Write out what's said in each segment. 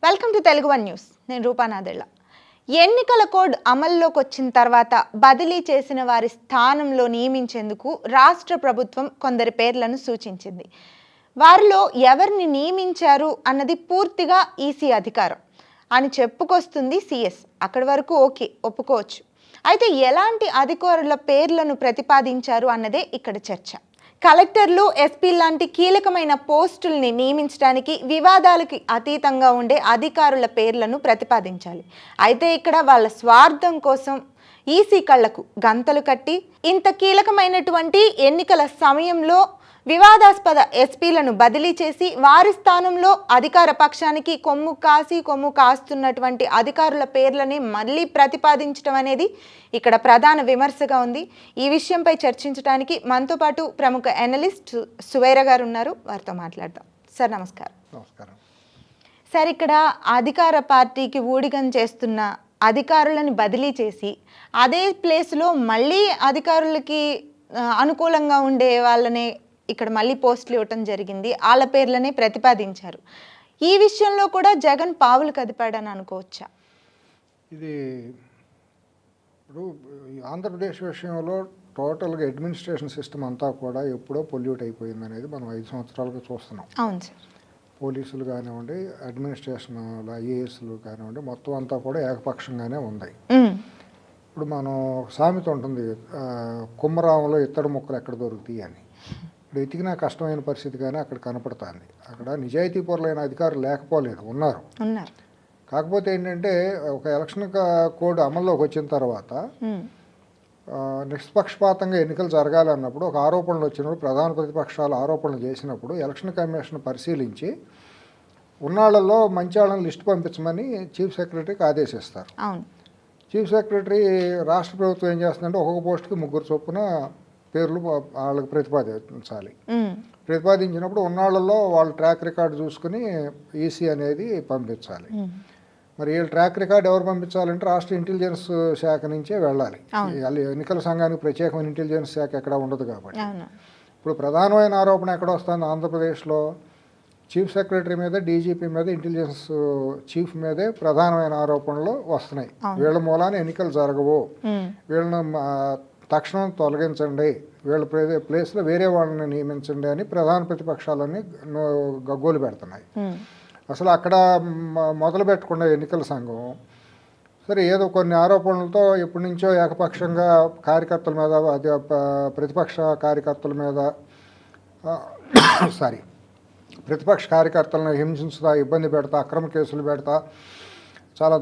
Welcome to Telugu one news. నేను రూపానాదెళ్ళ. ఎన్నికల code అమల్లోకి వచ్చిన తర్వాత బదిలీ చేసిన వారి స్థానంలో నియమించేందుకు రాష్ట్ర ప్రభుత్వం కొందరి పేర్లను సూచించింది. వారిలో ఎవరిని నియమించారు అన్నది పూర్తిగా ఈసీ అధికారం అని చెప్పుకొస్తుంది సిఎస్. అక్కడి వరకు ఓకే, ఒప్పుకోవచ్చు. అయితే ఎలాంటి అధికారుల పేర్లను ప్రతిపాదించారు అన్నదే ఇక్కడ చర్చ. కలెక్టర్లు, ఎస్పీ లాంటి కీలకమైన పోస్టుల్ని నియమించడానికి వివాదాలకి అతీతంగా ఉండే అధికారుల పేర్లను ప్రతిపాదించాలి. అయితే ఇక్కడ వాళ్ళ స్వార్థం కోసం ఈసీ కళ్లకు గంతలు కట్టి ఇంత కీలకమైనటువంటి ఎన్నికల సమయంలో వివాదాస్పద ఎస్పీలను బదిలీ చేసి వారి స్థానంలో అధికార పక్షానికి కొమ్ము కాస్తున్నటువంటి అధికారుల పేర్లని మళ్ళీ ప్రతిపాదించడం అనేది ఇక్కడ ప్రధాన విమర్శగా ఉంది. ఈ విషయంపై చర్చించడానికి మనతో పాటు ప్రముఖ అనలిస్ట్ సువైర గారు ఉన్నారు. వారితో మాట్లాడదాం. సార్ నమస్కారం. నమస్కారం సార్, ఇక్కడ అధికార పార్టీకి ఊడిగం చేస్తున్న అధికారులను బదిలీ చేసి అదే ప్లేస్లో మళ్ళీ అధికారులకి అనుకూలంగా ఉండే వాళ్ళని ఇక్కడ మళ్ళీ పోస్టులు ఇవ్వటం జరిగింది. వాళ్ళ పేర్లనే ప్రతిపాదించారు. ఈ విషయంలో కూడా జగన్ పావులు కదిపాడని అనుకోవచ్చా? ఇది ఇప్పుడు ఆంధ్రప్రదేశ్ విషయంలో టోటల్గా అడ్మినిస్ట్రేషన్ సిస్టమ్ అంతా కూడా ఎప్పుడో పొల్యూట్ అయిపోయింది అనేది మనం 5 సంవత్సరాలుగా చూస్తున్నాం. అవును సార్. పోలీసులు కానివ్వండి, అడ్మినిస్ట్రేషన్ ఐఏఎస్లు కానివ్వండి, మొత్తం అంతా కూడా ఏకపక్షంగానే ఉంది. ఇప్పుడు మనం సామెత ఉంటుంది, కుమ్మరాములో ఇత్తడి ముక్కలు ఎక్కడ దొరుకుతాయి అని. ఇప్పుడు ఎతికినా కష్టమైన పరిస్థితి కానీ అక్కడ కనపడుతుంది. అక్కడ నిజాయితీపరులైన అధికారులు లేకపోలేదు, ఉన్నారు. కాకపోతే ఏంటంటే ఒక ఎలక్షన్ కోడ్ అమల్లోకి వచ్చిన తర్వాత నిష్పక్షపాతంగా ఎన్నికలు జరగాలన్నప్పుడు ఒక ఆరోపణలు వచ్చినప్పుడు, ప్రధాన ప్రతిపక్షాలు ఆరోపణలు చేసినప్పుడు ఎలక్షన్ కమిషన్ పరిశీలించి ఉన్నాళ్లలో మంచి వాళ్ళని లిస్టు పంపించమని చీఫ్ సెక్రటరీకి ఆదేశిస్తారు. చీఫ్ సెక్రటరీ రాష్ట్ర ప్రభుత్వం ఏం చేస్తుందంటే ఒక్కొక్క పోస్టుకి 3 చొప్పున పేర్లు వాళ్ళకి ప్రతిపాదించాలి. ప్రతిపాదించినప్పుడు ఉన్నాళ్లలో వాళ్ళ ట్రాక్ రికార్డు చూసుకుని ఈసీ అనేది పంపించాలి. మరి వీళ్ళ ట్రాక్ రికార్డు ఎవరు పంపించాలంటే రాష్ట్ర ఇంటెలిజెన్స్ శాఖ నుంచే వెళ్ళాలి. ఎన్నికల సంఘానికి ప్రత్యేకమైన ఇంటెలిజెన్స్ శాఖ ఎక్కడ ఉండదు కాబట్టి. ఇప్పుడు ప్రధానమైన ఆరోపణ ఎక్కడ వస్తుంది ఆంధ్రప్రదేశ్లో? చీఫ్ సెక్రటరీ మీద, డీజీపీ మీద, ఇంటెలిజెన్స్ చీఫ్ మీదే ప్రధానమైన ఆరోపణలు వస్తున్నాయి. వీళ్ళ మూలాన ఎన్నికలు జరగవు, వీళ్ళను తక్షణం తొలగించండి, వీళ్ళ ప్లేస్లో వేరే వాళ్ళని నియమించండి అని ప్రధాన ప్రతిపక్షాలన్నీ గగ్గోలు పెడుతున్నాయి. అసలు అక్కడ మొదలు పెట్టకుండా ఎన్నికల సంఘం సరే ఏదో కొన్ని ఆరోపణలతో ఎప్పటి నుంచో ఏకపక్షంగా కార్యకర్తల మీద, అది ప్రతిపక్ష కార్యకర్తల మీద ప్రతిపక్ష కార్యకర్తలను హింసిస్తా, ఇబ్బంది పెడతా, అక్రమ కేసులు పెడతా చాలా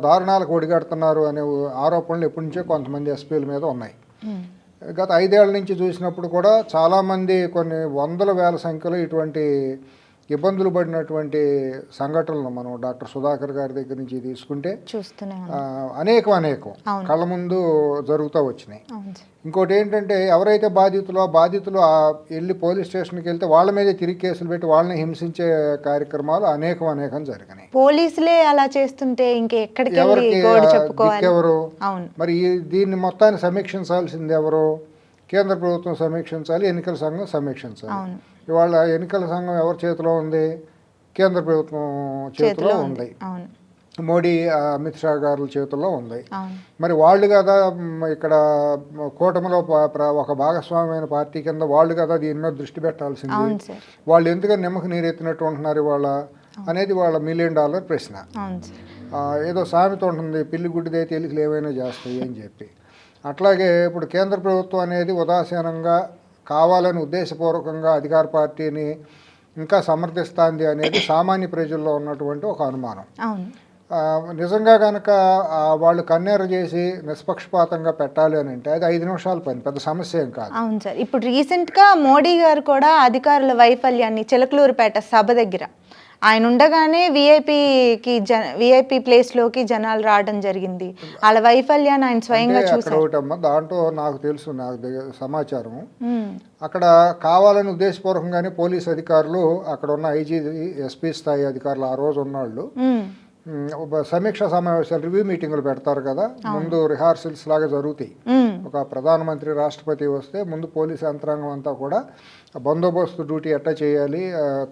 దారుణాలకు ఒడిగడుతున్నారు అనే ఆరోపణలు ఎప్పటి నుంచో కొంతమంది ఎస్పీల మీద ఉన్నాయి. గత 5 ఏళ్ల నుంచి చూసినప్పుడు కూడా చాలామంది కొన్ని వందల వేల సంఖ్యలో ఇటువంటి ఇబ్బందులు పడినటువంటి సంఘటనలు మనం డాక్టర్ సుధాకర్ గారి దగ్గర నుంచి తీసుకుంటే అనేకం కళ్ళ ముందు జరుగుతూ వచ్చినాయి. ఇంకోటి ఏంటంటే ఎవరైతే బాధితులు వెళ్ళి పోలీస్ స్టేషన్కి వెళ్తే వాళ్ళ మీదే తిరిగి కేసులు పెట్టి వాళ్ళని హింసించే కార్యక్రమాలు అనేకం జరిగినాయి. పోలీసులే అలా చేస్తుంటే ఎవరు? మరి దీన్ని మొత్తాన్ని సమీక్షించాల్సింది ఎవరు? కేంద్ర ప్రభుత్వం సమీక్షించాలి, ఎన్నికల సంఘం సమీక్షించాలి. ఇవాళ ఎన్నికల సంఘం ఎవరి చేతిలో ఉంది? కేంద్ర ప్రభుత్వం చేతిలో ఉంది. మోడీ, అమిత్ షా గారి చేతుల్లో ఉంది. మరి వాళ్ళు కదా ఇక్కడ కూటమిలో ఒక భాగస్వామ్యమైన పార్టీ కింద వాళ్ళు కదా దీని మీద దృష్టి పెట్టాల్సింది. వాళ్ళు ఎందుకని నిమ్మకు నీరెత్తినట్టు ఉంటున్నారు ఇవాళ అనేది వాళ్ళ $1 మిలియన్ ప్రశ్న. ఏదో సామెత ఉంటుంది, పిల్లి గుడ్డిదైతే ఎలికలు ఏమైనా చేస్తాయి అని చెప్పి. అట్లాగే ఇప్పుడు కేంద్ర ప్రభుత్వం అనేది ఉదాసీనంగా కావాలని ఉద్దేశపూర్వకంగా అధికార పార్టీని ఇంకా సమర్థిస్తుంది అనేది సామాన్య ప్రజల్లో ఉన్నటువంటి ఒక అనుమానం. నిజంగా కనుక వాళ్ళు కన్నేరు చేసి నిష్పక్షపాతంగా పెట్టాలి అని అంటే అది 5 నిమిషాల పని, పెద్ద సమస్య ఏం కాదు. అవును సార్. ఇప్పుడు రీసెంట్గా మోడీ గారు కూడా అధికారుల వైఫల్యాన్ని చిలకలూరుపేట సభ దగ్గర ఆయన ఉండగానే విఐపి ప్లేస్లోకి జనాలు రావడం జరిగింది. వాళ్ళ వైఫల్యాన్ని ఆయన స్వయంగా చూసారు. దాంట్లో నాకు తెలుసు, నాకు సమాచారం, అక్కడ కావాలని ఉద్దేశపూర్వకంగానే పోలీస్ అధికారులు, అక్కడ ఉన్న ఐజీ, ఎస్పీ స్థాయి అధికారులు ఆ రోజు ఉన్నవాళ్ళు సమీక్ష సమావేశాలు రివ్యూ మీటింగులు పెడతారు కదా, ముందు రిహార్సల్స్ లాగా జరుగుతాయి. ఒక ప్రధానమంత్రి రాష్ట్రపతి వస్తే ముందు పోలీస్ యంత్రాంగం అంతా కూడా బందోబస్తు డ్యూటీ ఎట్టా చేయాలి,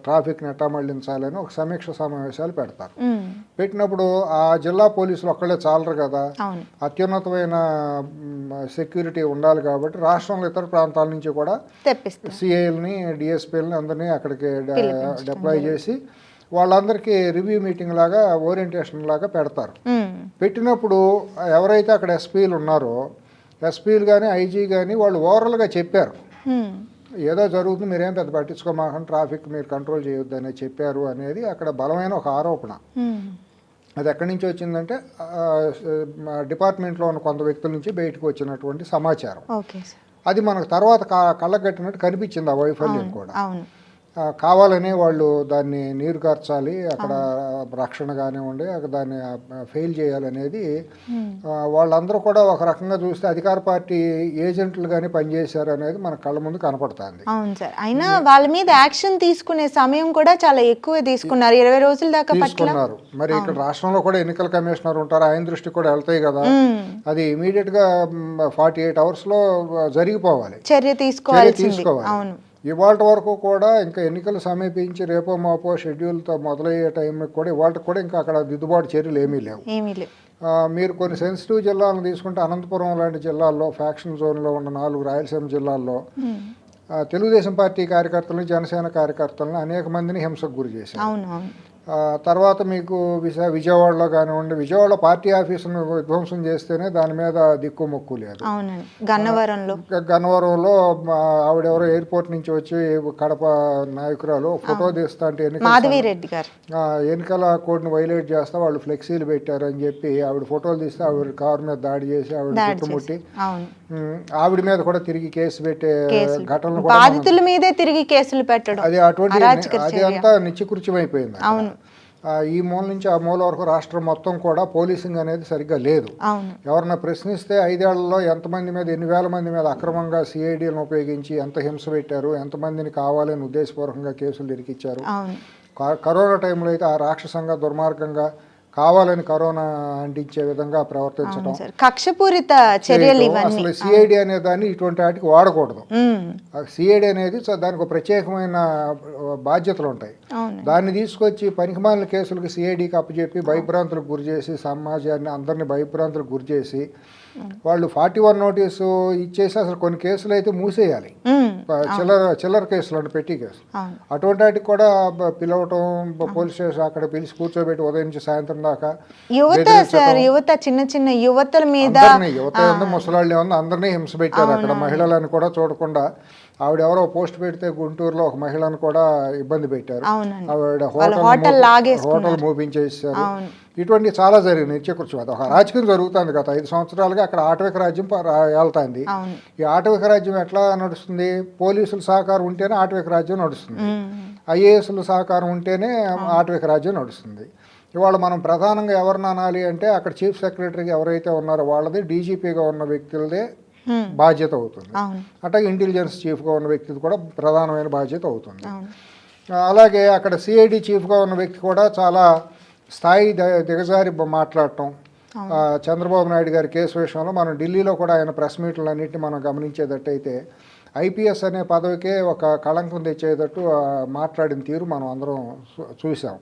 ట్రాఫిక్ని ఎట్టా మళ్లించాలని ఒక సమీక్ష సమావేశాలు పెడతారు. పెట్టినప్పుడు ఆ జిల్లా పోలీసులు ఒక్కళ్ళే చాలరు కదా, అత్యున్నతమైన సెక్యూరిటీ ఉండాలి కాబట్టి రాష్ట్రంలో ఇతర ప్రాంతాల నుంచి కూడా సిఐల్ని డిఎస్పీలని అందరినీ అక్కడికి డిప్లాయ్ చేసి వాళ్ళందరికీ రివ్యూ మీటింగ్ లాగా ఓరియంటేషన్ లాగా పెడతారు. పెట్టినప్పుడు ఎవరైతే అక్కడ ఎస్పీలు ఉన్నారో ఎస్పీలు కానీ ఐజీ కానీ వాళ్ళు ఓవరాల్గా చెప్పారు, ఏదో జరుగుతుంది మీరేం పెద్ద పట్టించుకోమాకండి, ట్రాఫిక్ మీరు కంట్రోల్ చేయొద్దు అనేది చెప్పారు అనేది అక్కడ బలమైన ఒక ఆరోపణ. అది ఎక్కడి నుంచి వచ్చిందంటే డిపార్ట్మెంట్లో ఉన్న కొంత వ్యక్తుల నుంచి బయటకు వచ్చినటువంటి సమాచారం. అది మనకు తర్వాత కళ్ళగట్టినట్టు కనిపించింది ఆ వైఫల్యం కూడా. కావాలనే వాళ్ళు దాన్ని నీరు కార్చాలి, అక్కడ రక్షణ కానివ్వండి, అక్కడ దాన్ని ఫెయిల్ చేయాలనేది వాళ్ళందరూ కూడా ఒక రకంగా చూస్తే అధికార పార్టీ ఏజెంట్లు కానీ పనిచేశారు అనేది మన కళ్ళ ముందు కనపడుతుంది. అవును సార్, అయినా వాళ్ళ మీద యాక్షన్ తీసుకునే సమయం కూడా చాలా ఎక్కువ తీసుకున్నారు, 20 రోజుల దాకా తీసుకున్నారు. మరి ఇక్కడ రాష్ట్రంలో కూడా ఎన్నికల కమిషనర్ ఉంటారు, ఆయన దృష్టి కూడా వెళ్తాయి కదా, అది ఇమీడియట్ గా 48 hours లో జరిగిపోవాలి, చర్య తీసుకోవాలి. ఇవాళ వరకు కూడా ఇంకా ఎన్నికలు సమీపించి రేపో మాపో షెడ్యూల్తో మొదలయ్యే టైంకి కూడా ఇవాళ కూడా ఇంకా అక్కడ దిద్దుబాటు చర్యలు ఏమీ లేవు. మీరు కొన్ని సెన్సిటివ్ జిల్లాలను తీసుకుంటే అనంతపురం లాంటి జిల్లాల్లో ఫ్యాక్షన్ జోన్లో ఉన్న 4 రాయలసీమ జిల్లాల్లో తెలుగుదేశం పార్టీ కార్యకర్తలను జనసేన కార్యకర్తలను అనేక మందిని హింసకు గురి చేశారు. తర్వాత మీకు విజయవాడలో కానివ్వండి, విజయవాడలో పార్టీ ఆఫీసును విధ్వంసం చేస్తేనే దాని మీద దిక్కు మొక్కు లేదు. గన్నవరంలో ఆవిడెవరో ఎయిర్పోర్ట్ నుంచి వచ్చి కడప నాయకురాలు ఫోటో తీస్తా అంటే ఎన్నికల కోడ్ని వైలేట్ చేస్తా వాళ్ళు ఫ్లెక్సీలు పెట్టారని చెప్పి ఆవిడ ఫోటోలు తీస్తే ఆవిడ కారు మీద దాడి చేసి ఆవిడ చుట్టుముట్టి ఆవిడ మీద కూడా తిరిగి కేసు పెట్టే ఘటనలు బాధితుల మీదే తిరిగి కేసులు పెట్టడం, అది అటువంటి అది అంతా నిత్యకృత్యమైపోయింది. ఈ మూల నుంచి ఆ మూల వరకు రాష్ట్రం మొత్తం కూడా పోలీసింగ్ అనేది సరిగ్గా లేదు. ఎవరన్నా ప్రశ్నిస్తే 5 ఏళ్లలో ఎంతమంది మీద, ఎన్ని వేల మంది మీద అక్రమంగా సిఐడిలను ఉపయోగించి ఎంత హింస పెట్టారు, ఎంతమందిని కావాలని ఉద్దేశపూర్వకంగా కేసులు ఇరికిచ్చారు. కరోనా టైంలో అయితే ఆ రాక్షసంగా దుర్మార్గంగా కావాలని కరోనా అంటించే విధంగా ప్రవర్తించడం, కక్షపూరిత చర్యలు. అసలు సిఐడి అనే దాన్ని ఇటువంటి వాటికి వాడకూడదు. సిఐడి అనేది దానికి ఒక ప్రత్యేకమైన బాధ్యతలు ఉంటాయి. దాన్ని తీసుకొచ్చి పనికిమాలిన కేసులకు సిఐడికి అప్పచెప్పి భయభ్రాంతులకు గురి చేసి సమాజాన్ని అందరినీ భయభ్రాంతులకు గురి చేసి వాళ్ళు 41 నోటీసు ఇచ్చేసి అసలు కొన్ని కేసులు అయితే మూసేయాలి, చిల్లర కేసులు అంటే పెట్టి కేసులు. అటువంటి వాటికి కూడా పిలవటం, పోలీస్ స్టేషన్ అక్కడ పిలిచి కూర్చోబెట్టి ఉదయం నుంచి సాయంత్రం దాకా యువత చిన్న చిన్న యువతల మీద, యువత ముసలాళ్ళు ఏమన్నా అందరినీ హింస పెట్టారు. అక్కడ మహిళలను కూడా చూడకుండా ఆవిడెవరో పోస్ట్ పెడితే గుంటూరులో ఒక మహిళను కూడా ఇబ్బంది పెట్టారు, ఆవిడ హోటల్ మూపించేసారు. ఇటువంటి చాలా జరిగింది నిత్యకృత్యం. అది ఒక రాజకీయం జరుగుతుంది. గత 5 సంవత్సరాలుగా అక్కడ ఆటవిక రాజ్యం వెళ్తాంది. ఈ ఆటవిక రాజ్యం ఎట్లా నడుస్తుంది? పోలీసుల సహకారం ఉంటేనే ఆటవిక రాజ్యం నడుస్తుంది, ఐఏఎస్ల సహకారం ఉంటేనే ఆటవిక రాజ్యం నడుస్తుంది. ఇవాళ మనం ప్రధానంగా ఎవరిని అనాలి అంటే అక్కడ చీఫ్ సెక్రటరీగా ఎవరైతే ఉన్నారో వాళ్ళది, డీజీపీగా ఉన్న వ్యక్తులదే బాధ్యత అవుతుంది. అట్లాగే ఇంటెలిజెన్స్ చీఫ్గా ఉన్న వ్యక్తిది కూడా ప్రధానమైన బాధ్యత అవుతుంది. అలాగే అక్కడ సిఐడి చీఫ్గా ఉన్న వ్యక్తి కూడా చాలా స్థాయి దిగజారి మాట్లాడటం. చంద్రబాబు నాయుడు గారి కేసు విషయంలో మనం ఢిల్లీలో కూడా ఆయన ప్రెస్ మీట్లన్నింటినీ మనం గమనించేటట్టయితే ఐపీఎస్ అనే పదవికే ఒక కళంకం తెచ్చేటట్టు మాట్లాడిన తీరు మనం అందరం చూసాం.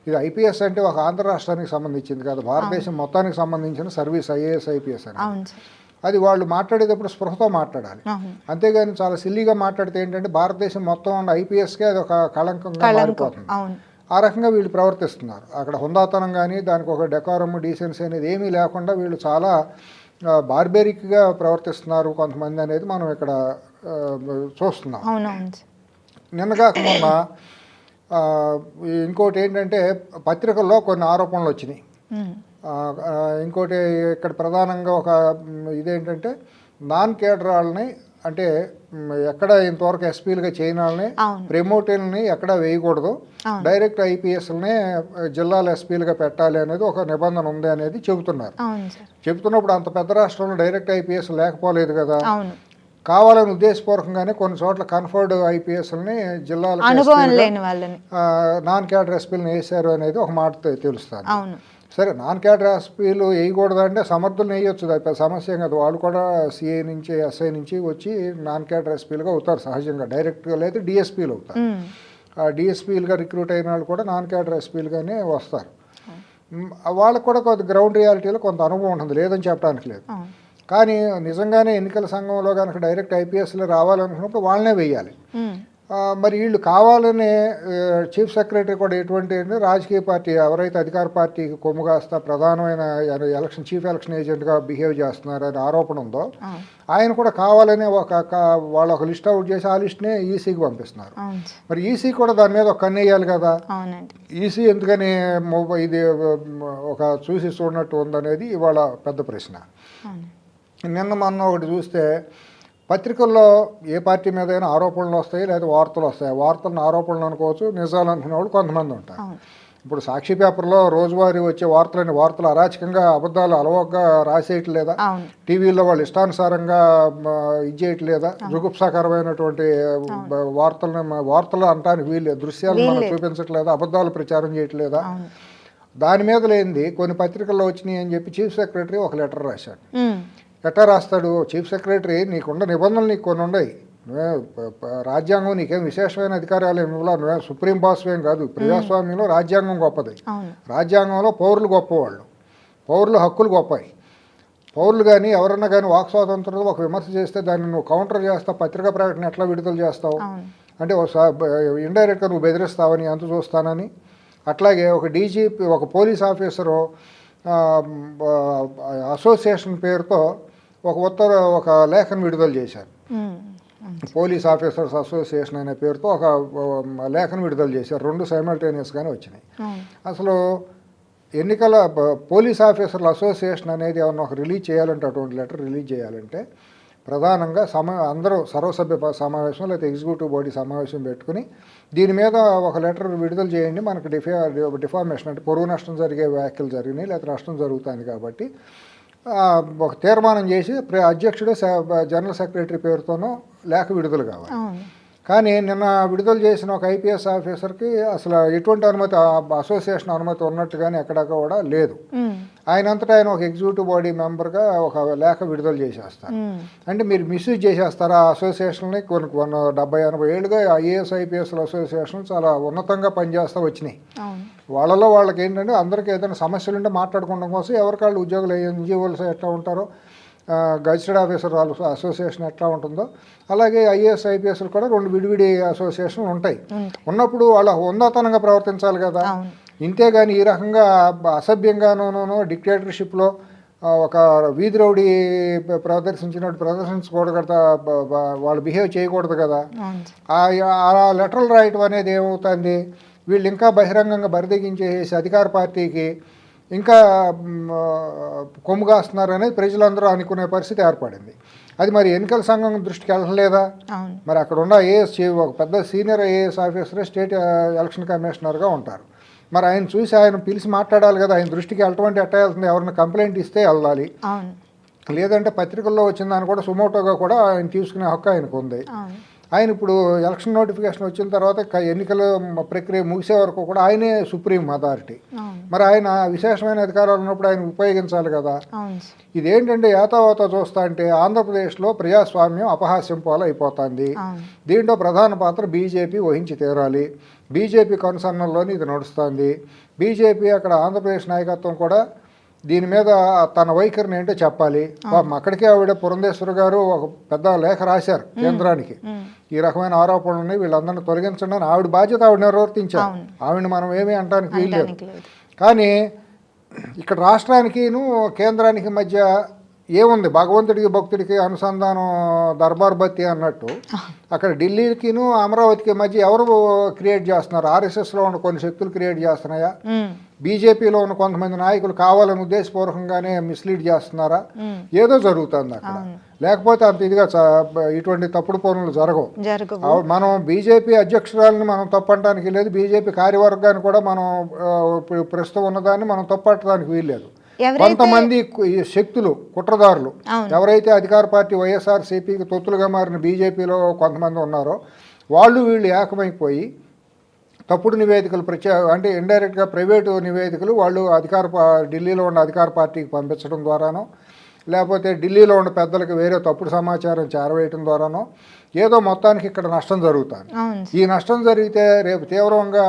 ఇది ఐపీఎస్ అంటే ఒక ఆంధ్ర రాష్ట్రానికి సంబంధించింది కాదు, భారతదేశం మొత్తానికి సంబంధించిన సర్వీస్ ఐఏఎస్ ఐపీఎస్ అని. అది వాళ్ళు మాట్లాడేటప్పుడు స్పృహతో మాట్లాడాలి, అంతేగాని చాలా సిల్లీగా మాట్లాడితే ఏంటంటే భారతదేశం మొత్తం ఉన్న ఐపీఎస్కే అది ఒక కళంకంగా మారిపోతుంది. ఆ రకంగా వీళ్ళు ప్రవర్తిస్తున్నారు. అక్కడ హుందాతనం కానీ దానికి ఒక డెకారమ్ డీసెన్సీ అనేది ఏమీ లేకుండా వీళ్ళు చాలా బార్బెరిక్గా ప్రవర్తిస్తున్నారు కొంతమంది అనేది మనం ఇక్కడ చూస్తున్నాం. నిన్నగాక మొన్న ఇంకోటి ఏంటంటే పత్రికల్లో కొన్ని ఆరోపణలు వచ్చినాయి. ఇంకోటి ఇక్కడ ప్రధానంగా ఒక ఇదేంటంటే నాన్ కేడర్ వాళ్ళని, అంటే ఎక్కడ ఇంతవరకు ఎస్పీలుగా చేయని వాళ్ళని, ప్రమోటర్ని ఎక్కడ వేయకూడదు, డైరెక్ట్ ఐపీఎస్ని జిల్లాల ఎస్పీలుగా పెట్టాలి అనేది ఒక నిబంధన ఉంది అనేది చెబుతున్నారు. చెబుతున్నప్పుడు అంత పెద్ద రాష్ట్రంలో డైరెక్ట్ ఐపీఎస్ లేకపోలేదు కదా. కావాలని ఉద్దేశపూర్వకంగానే కొన్ని చోట్ల కన్ఫర్డ్ ఐపీఎస్ని జిల్లాల అనుభవం లేని వాళ్ళని నాన్ క్యాడర్ ఎస్పీలను వేశారు అనేది ఒక మాట తెలుస్తుంది. అవును. సరే, నాన్ క్యాడర్ ఎస్పీలు వేయకూడదంటే సమర్థులు వేయొచ్చు, అది పెద్ద సమస్య ఏం కాదు. వాళ్ళు కూడా సిఐ నుంచి ఎస్ఐ నుంచి వచ్చి నాన్ క్యాడర్ ఎస్పీలుగా అవుతారు సహజంగా, డైరెక్ట్గా లేదా డిఎస్పీలు అవుతారు. డిఎస్పీలుగా రిక్రూట్ అయిన వాళ్ళు కూడా నాన్ క్యాడర్ ఎస్పీలుగానే వస్తారు. వాళ్ళకు కూడా కొంత గ్రౌండ్ రియాలిటీలో కొంత అనుభవం ఉంటుంది, లేదని చెప్పడానికి లేదు. కానీ నిజంగానే ఎన్నికల సంఘంలో కనుక డైరెక్ట్ ఐపీఎస్లో రావాలనుకున్నప్పుడు వాళ్ళనే వేయాలి. మరి వీళ్ళు కావాలనే చీఫ్ సెక్రటరీ కూడా ఎటువంటి రాజకీయ పార్టీ ఎవరైతే అధికార పార్టీకి కొమ్ము కాస్తా ప్రధానమైన చీఫ్ ఎలక్షన్ ఏజెంట్గా బిహేవ్ చేస్తున్నారనే ఆరోపణ ఉందో, ఆయన కూడా కావాలనే వాళ్ళు ఒక లిస్ట్ అవుట్ చేసి ఆ లిస్ట్నే ఈసీకి పంపిస్తున్నారు. మరి ఈసీ కూడా దాని మీద ఒక కన్ను వేయాలి కదా. ఈసీ ఎందుకని ఇది ఒక చూసి చూడనట్టు ఉందనేది ఇవాళ పెద్ద ప్రశ్న. నిన్న మొన్న ఒకటి చూస్తే పత్రికల్లో ఏ పార్టీ మీద అయినా ఆరోపణలు వస్తాయి లేదా వార్తలు వస్తాయి. వార్తలను ఆరోపణలు అనుకోవచ్చు, నిజాలు అనుకునే వాళ్ళు కొంతమంది ఉంటారు. ఇప్పుడు సాక్షి పేపర్లో రోజువారీ వచ్చే వార్తలు అరాచకంగా అబద్ధాలు అలవోగ్గా రాసేయట్లేదా, టీవీలో వాళ్ళు ఇష్టానుసారంగా ఇది చేయట్లేదా, జుగుప్సాకరమైనటువంటి వార్తలు అంటానికి వీళ్ళు దృశ్యాలు మనం చూపించట్లేదా, అబద్ధాలు ప్రచారం చేయట్లేదా, దాని మీద లేనిది కొన్ని పత్రికల్లో వచ్చినాయి అని చెప్పి చీఫ్ సెక్రటరీ ఒక లెటర్ రాశాడు. ఎట్లా రాస్తాడు చీఫ్ సెక్రటరీ? నీకున్న నిబంధనలు నీకు కొన్ని ఉన్నాయి, నువ్వే రాజ్యాంగం నీకేం విశేషమైన అధికారాలు ఏమి ఇవ్వాలి, నువ్వే సుప్రీం బాస్ ఏం కాదు. ప్రజాస్వామ్యంలో రాజ్యాంగం గొప్పది, రాజ్యాంగంలో పౌరులు గొప్పవాళ్ళు, పౌరుల హక్కులు గొప్పవి. పౌరులు కానీ ఎవరన్నా కానీ వాక్ స్వాతంత్రంలో ఒక విమర్శ చేస్తే దాన్ని నువ్వు కౌంటర్ చేస్తావు, పత్రికా ప్రకటన ఎట్లా విడుదల చేస్తావు అంటే ఇండైరెక్ట్గా నువ్వు బెదిరిస్తావని అంత చూస్తానని. అట్లాగే ఒక డీజీపీ ఒక పోలీస్ ఆఫీసరు అసోసియేషన్ పేరుతో ఒక లేఖను విడుదల చేశారు. పోలీస్ ఆఫీసర్స్ అసోసియేషన్ అనే పేరుతో ఒక లేఖను విడుదల చేశారు. రెండు సైమల్టేనియస్గానే వచ్చినాయి. అసలు ఎన్నికల పోలీస్ ఆఫీసర్ల అసోసియేషన్ అనేది ఏమన్నా ఒక రిలీజ్ చేయాలంటే, అటువంటి లెటర్ రిలీజ్ చేయాలంటే ప్రధానంగా అందరూ సర్వసభ్య సమావేశం లేదా ఎగ్జిక్యూటివ్ బాడీ సమావేశం పెట్టుకుని దీని మీద ఒక లెటర్ విడుదల చేయండి, మనకు డిఫార్మేషన్ అంటే పొరుగు నష్టం జరిగే వ్యాఖ్యలు జరిగినాయి లేదా నష్టం జరుగుతుంది కాబట్టి ఒక తీర్మానం చేసి అధ్యక్షుడు జనరల్ సెక్రటరీ పేరుతోనూ లేఖ విడుదల కావాలి. కానీ నిన్న విడుదల చేసిన ఒక ఐపీఎస్ ఆఫీసర్కి అసలు ఎటువంటి అనుమతి, అసోసియేషన్ అనుమతి ఉన్నట్టుగానే ఎక్కడా కూడా లేదు. ఆయనంతటా ఆయన ఒక ఎగ్జిక్యూటివ్ బాడీ మెంబర్గా ఒక లేఖ విడుదల చేసేస్తారు. అంటే మీరు మిస్యూజ్ చేసేస్తారా అసోసియేషన్ని? కొన్ని 70-80 ఏళ్ళుగా ఐఏఎస్ ఐపీఎస్ల అసోసియేషన్ చాలా ఉన్నతంగా పనిచేస్తూ వచ్చినాయి. వాళ్ళలో వాళ్ళకి ఏంటంటే అందరికీ ఏదైనా సమస్యలు ఉంటే మాట్లాడుకోవడం కోసం ఎవరికాళ్ళు ఉద్యోగులు ఎన్జిఓలు ఎట్లా ఉంటారో, గజిటెడ్ ఆఫీసర్ అసోసియేషన్ ఎట్లా ఉంటుందో అలాగే ఐఏఎస్ ఐపీఎస్లు కూడా రెండు విడివిడి అసోసియేషన్లు ఉంటాయి. ఉన్నప్పుడు వాళ్ళ హుందాతనంగా ప్రవర్తించాలి కదా. ఇంతేగాని ఈ రకంగా అసభ్యంగానూ డిక్టేటర్షిప్లో ఒక వీధి రౌడీ ప్రదర్శించినట్టు ప్రదర్శించకూడదు కదా, వాళ్ళు బిహేవ్ చేయకూడదు కదా. ఆ లెటర్లు రాయటం అనేది ఏమవుతుంది, వీళ్ళు ఇంకా బహిరంగంగా బరిదెగించేసి అధికార పార్టీకి ఇంకా కొమ్ము కాస్తున్నారు అనేది ప్రజలందరూ అనుకునే పరిస్థితి ఏర్పడింది. అది మరి ఎన్నికల సంఘం దృష్టికి వెళ్ళలేదా? మరి అక్కడ ఉన్న ఐఏఎస్ ఒక పెద్ద సీనియర్ ఐఏఎస్ ఆఫీసరే స్టేట్ ఎలక్షన్ కమిషనర్గా ఉంటారు. మరి ఆయన చూసి ఆయన పిలిచి మాట్లాడాలి కదా. ఆయన దృష్టికి వెళ్ళటం ఎట్లా వెళ్తుంది? ఎవరైనా కంప్లైంట్ ఇస్తే వెళ్ళాలి, లేదంటే పత్రికల్లో వచ్చిందని కూడా సుమోటోగా కూడా ఆయన తీసుకునే హక్కు ఆయనకు ఉంది. ఆయన ఇప్పుడు ఎలక్షన్ నోటిఫికేషన్ వచ్చిన తర్వాత ఎన్నికల ప్రక్రియ ముగిసే వరకు కూడా ఆయనే సుప్రీం అథారిటీ. మరి ఆయన విశేషమైన అధికారాలు ఉన్నప్పుడు ఆయన ఉపయోగించాలి కదా. ఇదేంటంటే యాతావాత చూస్తా అంటే ఆంధ్రప్రదేశ్లో ప్రజాస్వామ్యం అపహాస్యం పాలైపోతుంది. దీంట్లో ప్రధాన పాత్ర బీజేపీ వహించి తీరాలి. బీజేపీ కనుసన్నల్లోని ఇది నడుస్తుంది. బీజేపీ అక్కడ ఆంధ్రప్రదేశ్ నాయకత్వం కూడా దీని మీద తన వైఖరిని ఏంటో చెప్పాలి. అక్కడికే ఆవిడ పురంధేశ్వరి గారు ఒక పెద్ద లేఖ రాశారు కేంద్రానికి, ఈ రకమైన ఆరోపణలు ఉన్నాయి, వీళ్ళందరినీ తొలగించండి అని. ఆవిడ బాధ్యత ఆవిడ నిర్వర్తించారు, ఆవిడని మనం ఏమీ అంటానికి వీల్లేదు. కానీ ఇక్కడ రాష్ట్రానికిను కేంద్రానికి మధ్య ఏముంది, భగవంతుడికి భక్తుడికి అనుసంధానం దర్బార్ బత్తి అన్నట్టు అక్కడ ఢిల్లీకిను అమరావతికి మధ్య ఎవరు క్రియేట్ చేస్తున్నారు? ఆర్ఎస్ఎస్లో ఉన్న కొన్ని శక్తులు క్రియేట్ చేస్తున్నాయా? బీజేపీలో ఉన్న కొంతమంది నాయకులు కావాలని ఉద్దేశపూర్వకంగానే మిస్లీడ్ చేస్తున్నారా? ఏదో జరుగుతుంది అక్కడ. లేకపోతే అంత ఇదిగా ఇటువంటి తప్పుడు పనులు జరగవు. మనం బీజేపీ అధ్యక్షురాలని మనం తప్పనడానికి లేదు, బీజేపీ కార్యవర్గాన్ని కూడా మనం ప్రస్తుతం ఉన్నదాన్ని మనం తప్పట్టడానికి వీల్లేదు. కొంతమంది ఈ శక్తులు కుట్రదారులు అవును. ఎవరైతే అధికార పార్టీ వైఎస్ఆర్సీపీకి తొత్తులుగా మారిన బీజేపీలో కొంతమంది ఉన్నారో వాళ్ళు వీళ్ళు ఏకమైపోయి తప్పుడు నివేదికలు అంటే ఇండైరెక్ట్గా ప్రైవేటు నివేదికలు వాళ్ళు ఢిల్లీలో ఉన్న అధికార పార్టీకి పంపించడం ద్వారానో లేకపోతే ఢిల్లీలో ఉన్న పెద్దలకు వేరే తప్పుడు సమాచారం చేరవేయటం ద్వారానో ఏదో మొత్తానికి ఇక్కడ నష్టం జరుగుతుంది. అవును. ఈ నష్టం జరిగితే రేపు తీవ్రంగా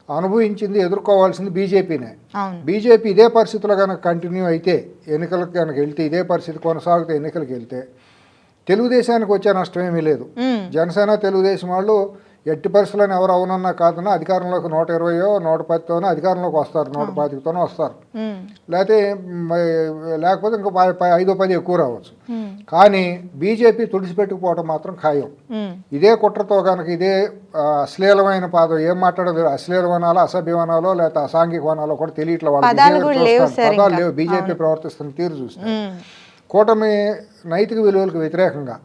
అనుభవించింది ఎదుర్కోవాల్సింది బీజేపీనే. అవును. బీజేపీ ఇదే పరిస్థితిలో కనుక కంటిన్యూ అయితే ఎన్నికలకు కనుక వెళ్తే ఇదే పరిస్థితి కొనసాగితే ఎన్నికలకు వెళ్తే తెలుగుదేశానికి వచ్చే నష్టం ఏమీ లేదు. జనసేన తెలుగుదేశం వాళ్ళు ఎట్టి పరిస్థితులను ఎవరు అవునన్నా కాదన్నా అధికారంలోకి 120 110తోనో అధికారంలోకి వస్తారు, 125తోనో వస్తారు, లేకపోతే ఇంకా 5-10 ఎక్కువ రావచ్చు. కానీ బీజేపీ తుడిచిపెట్టుకుపోవడం మాత్రం ఖాయం. ఇదే కుట్రతో కనుక ఇదే అశ్లీలమైన పాదం ఏం మాట్లాడదు, అశ్లీలవనాలో అసభ్యవనాలో లేకపోతే అసాంఘిక వనాలో కూడా తెలియట్లే వాళ్ళు. పదాలు లేవు బీజేపీ ప్రవర్తిస్తున్న తీరు చూస్తే. కూటమి నైతిక విలువలకు వ్యతిరేకంగా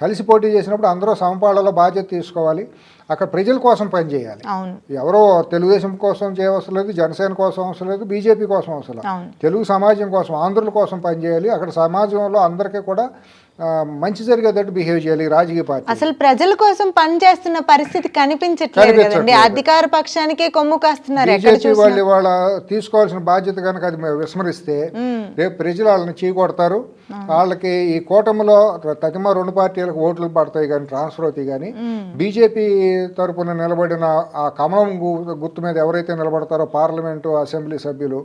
కలిసి పోటీ చేసినప్పుడు అందరూ సమపాళ్లలో బాధ్యత తీసుకోవాలి. అక్కడ ప్రజల కోసం పనిచేయాలి. ఎవరో తెలుగుదేశం కోసం చేయవలసిన లేదు, జనసేన కోసం అవసరం లేదు, బీజేపీ కోసం అవసరం లేదు, తెలుగు సమాజం కోసం ఆంధ్రుల కోసం పనిచేయాలి. అక్కడ సమాజంలో అందరికీ కూడా మంచి జరిగేటట్టు బిహేవ్ చేయాలి రాజకీయ పార్టీ. అసలు ప్రజల కోసం పనిచేస్తున్న పరిస్థితి కనిపించట్లేదు కదండి. అధికార పక్షానికే కొమ్ము కాస్తున్నారు. బీజేపీ వాళ్ళు వాళ్ళ తీసుకోవాల్సిన బాధ్యత కనుక అది విస్మరిస్తే రేపు ప్రజలు వాళ్ళని చీకొడతారు. వాళ్ళకి ఈ కూటమిలో తతిమ 2 పార్టీలకు ఓట్లు పడతాయి కానీ ట్రాన్స్ఫర్ అవుతాయి. కానీ బీజేపీ తరపున నిలబడిన ఆ కమలం గుర్తు మీద ఎవరైతే నిలబడతారో పార్లమెంటు అసెంబ్లీ సభ్యులు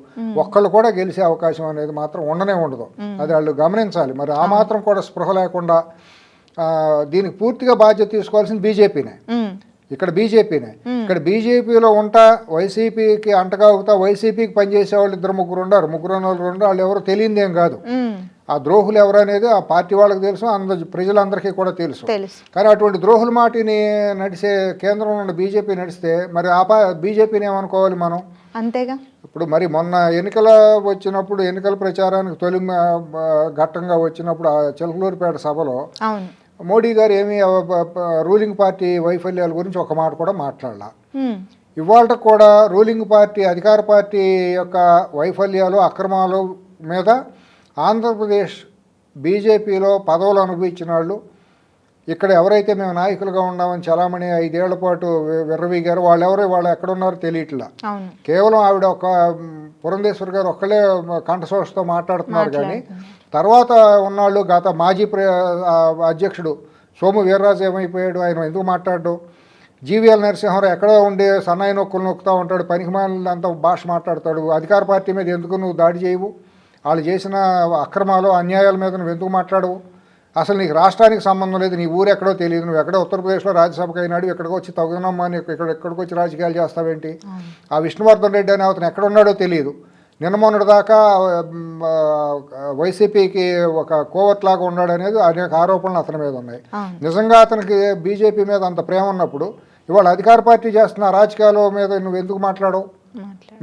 ఒక్కళ్ళు కూడా గెలిచే అవకాశం అనేది మాత్రం ఉండనే ఉండదు. అది వాళ్ళు గమనించాలి. మరి ఆ మాత్రం కూడా స్పృహ లేకుండా దీనికి పూర్తిగా బాధ్యత తీసుకోవాల్సింది బీజేపీనే. ఇక్కడ బీజేపీలో ఉంటా వైసీపీకి అంటగాగుతా వైసీపీకి పనిచేసే వాళ్ళు 2-3 ఉన్నారు. 3 వాళ్ళు ఎవరో తెలియదేం కాదు. ఆ ద్రోహులు ఎవరు అనేది ఆ పార్టీ వాళ్ళకి తెలుసు, ప్రజలందరికీ కూడా తెలుసు. కానీ అటువంటి ద్రోహుల మాటిని నడిచే కేంద్రంలో ఉన్న బీజేపీ నడిస్తే మరి ఆ బీజేపీని ఏమనుకోవాలి మనం? అంతేగా. ఇప్పుడు మరి మొన్న ఎన్నికల ప్రచారానికి తొలి ఘట్టంగా వచ్చినప్పుడు ఆ చిలకలూరిపేట సభలో మోడీ గారు ఏమీ రూలింగ్ పార్టీ వైఫల్యాల గురించి ఒక మాట కూడా మాట్లాడాల. ఇవాళ కూడా రూలింగ్ పార్టీ అధికార పార్టీ యొక్క వైఫల్యాలు అక్రమాలు మీద ఆంధ్రప్రదేశ్ బీజేపీలో పదవులు అనుభవించిన వాళ్ళు ఇక్కడ ఎవరైతే మేము నాయకులుగా ఉన్నామని చలామణి 5 ఏళ్ల పాటు విర్రవీగారు వాళ్ళు ఎక్కడున్నారో తెలియట్లా. కేవలం ఆవిడ ఒక పురంధేశ్వరి గారు ఒక్కళ్ళే కంఠశోషతో మాట్లాడుతున్నారు. కానీ తర్వాత ఉన్నాళ్ళు గత మాజీ అధ్యక్షుడు సోము వీర్రాజు ఏమైపోయాడు, ఆయన ఎందుకు మాట్లాడు? జీవీఎల్ నరసింహారావు ఎక్కడో ఉండి సన్నాయి నొక్కులు నొక్కుతూ ఉంటాడు, పనికిమాలంతా భాష మాట్లాడతాడు. అధికార పార్టీ మీద ఎందుకు నువ్వు దాడి చేయవు? వాళ్ళు చేసిన అక్రమాలు అన్యాయాల మీద నువ్వు ఎందుకు మాట్లాడవు? అసలు నీకు రాష్ట్రానికి సంబంధం లేదు, నీ ఊరు ఎక్కడో తెలియదు, నువ్వు ఎక్కడో ఉత్తరప్రదేశ్లో రాజ్యసభకు అయినాడు, ఎక్కడికి వచ్చి తగునమ్మా అని ఎక్కడికి వచ్చి రాజకీయాలు చేస్తావేంటి? ఆ విష్ణువర్ధన్ రెడ్డి అని అతను ఎక్కడున్నాడో తెలియదు. నిన్న మొన్నటి దాకా వైసీపీకి ఒక కోవట్లాగా ఉన్నాడు అనేది అనేక ఆరోపణలు అతని మీద ఉన్నాయి. నిజంగా అతనికి బీజేపీ మీద అంత ప్రేమ ఉన్నప్పుడు ఇవాళ అధికార పార్టీ చేస్తున్న రాజకీయాల మీద నువ్వు ఎందుకు మాట్లాడవు?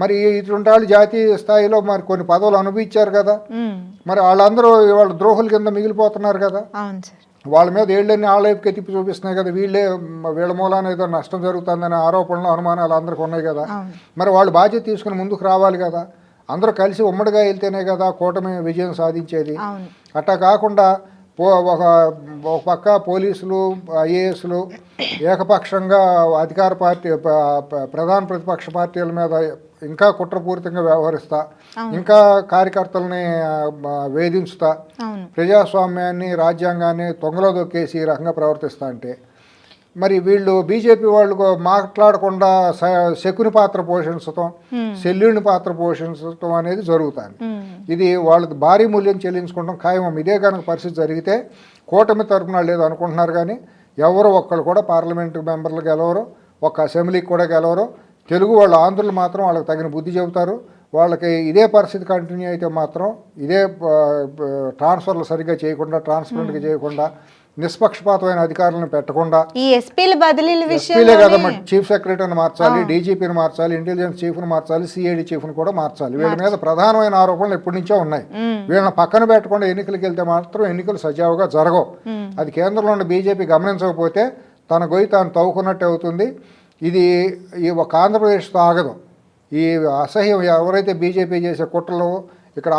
మరి ఇటువంటి వాళ్ళు జాతీయ స్థాయిలో మరి కొన్ని పదవులు అనుభవించారు కదా, మరి వాళ్ళందరూ ఇవాళ ద్రోహుల కింద మిగిలిపోతున్నారు కదా. వాళ్ళ మీద ఏళ్ళని ఆలైపుకి తిప్పి చూపిస్తున్నాయి కదా. వీళ్ళ మూలాన ఏదో నష్టం జరుగుతుందనే ఆరోపణలు అనుమానాలు అందరికి ఉన్నాయి కదా. మరి వాళ్ళు బాధ్యత తీసుకుని ముందుకు రావాలి కదా. అందరూ కలిసి ఉమ్మడిగా వెళ్తేనే కదా కూటమి విజయం సాధించేది. అట్టా కాకుండా ఒక పక్క పోలీసులు ఐఏఎస్లు ఏకపక్షంగా అధికార పార్టీ ప్రధాన ప్రతిపక్ష పార్టీల మీద ఇంకా కుట్రపూరితంగా వ్యవహరిస్తా, ఇంకా కార్యకర్తలని వేధించుతా, ప్రజాస్వామ్యాన్ని రాజ్యాంగాన్ని తొంగలో దొక్కేసి ఈ రకంగా ప్రవర్తిస్తా అంటే మరి వీళ్ళు బీజేపీ వాళ్ళు మాట్లాడకుండా శకుని పాత్ర పోషించటం, శల్యుని పాత్ర పోషించటం అనేది జరుగుతుంది. ఇది వాళ్ళకి భారీ మూల్యం చెల్లించుకోవడం ఖాయం. ఇదే కనుక పరిస్థితి జరిగితే కూటమి తరపున లేదు అనుకుంటున్నారు. కానీ ఎవరు ఒక్కళ్ళు కూడా పార్లమెంటు మెంబర్లు గెలవరు, ఒక్క అసెంబ్లీకి కూడా గెలవరు. తెలుగు వాళ్ళు ఆంధ్రులు మాత్రం వాళ్ళకి తగిన బుద్ధి చెబుతారు. వాళ్ళకి ఇదే పరిస్థితి కంటిన్యూ అయితే మాత్రం ఇదే ట్రాన్స్ఫర్లు సరిగ్గా చేయకుండా, ట్రాన్స్పరెంట్గా చేయకుండా, నిష్పక్షపాతమైన అధికారులను పెట్టకుండా, ఈ ఎస్పీల బదిలీల ఎస్పీలే కదమ్మా, చీఫ్ సెక్రటరీని మార్చాలి, డీజీపీని మార్చాలి, ఇంటెలిజెన్స్ చీఫ్ని మార్చాలి, సిఐడి చీఫ్ని కూడా మార్చాలి. వీళ్ళ మీద ప్రధానమైన ఆరోపణలు ఎప్పటి నుంచో ఉన్నాయి. వీళ్ళని పక్కన పెట్టకుండా ఎన్నికలకు వెళ్తే మాత్రం ఎన్నికలు సజావుగా జరగవు. అది కేంద్రంలో ఉన్న బీజేపీ గమనించకపోతే తన గొయ్యి తాను తవ్వుకున్నట్టు అవుతుంది. ఇది ఈ ఒక ఆంధ్రప్రదేశ్తో ఆగదు. ఈ అసహ్యం ఎవరైతే బీజేపీ చేసే కుట్రలు ఇక్కడ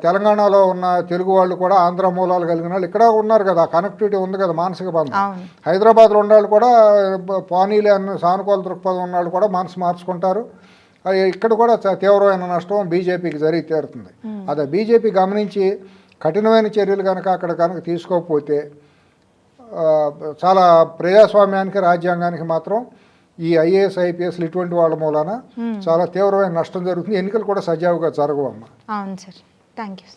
తెలంగాణలో ఉన్న తెలుగు వాళ్ళు కూడా ఆంధ్ర మూలాలు కలిగిన వాళ్ళు ఇక్కడ ఉన్నారు కదా, కనెక్టివిటీ ఉంది కదా, మానసిక బంధం. అవును. హైదరాబాద్లో ఉన్నవాళ్ళు కూడా పానీలే అన్న సానుకూల దృక్పథం ఉన్నవాళ్ళు కూడా మనసు మార్చుకుంటారు. ఇక్కడ కూడా తీవ్రమైన నష్టం బీజేపీకి జరిగి తీరుతుంది. అదే బీజేపీ గమనించి కఠినమైన చర్యలు కనుక తీసుకోకపోతే చాలా ప్రజాస్వామ్యానికి రాజ్యాంగానికి మాత్రం ఈ ఐఏఎస్ ఐపీఎస్లు ఇటువంటి వాళ్ళ మూలాన చాలా తీవ్రమైన నష్టం జరుగుతుంది. ఎన్నికలు కూడా సజావుగా జరగవమ్మా. అవును సార్, థ్యాంక్ యూ.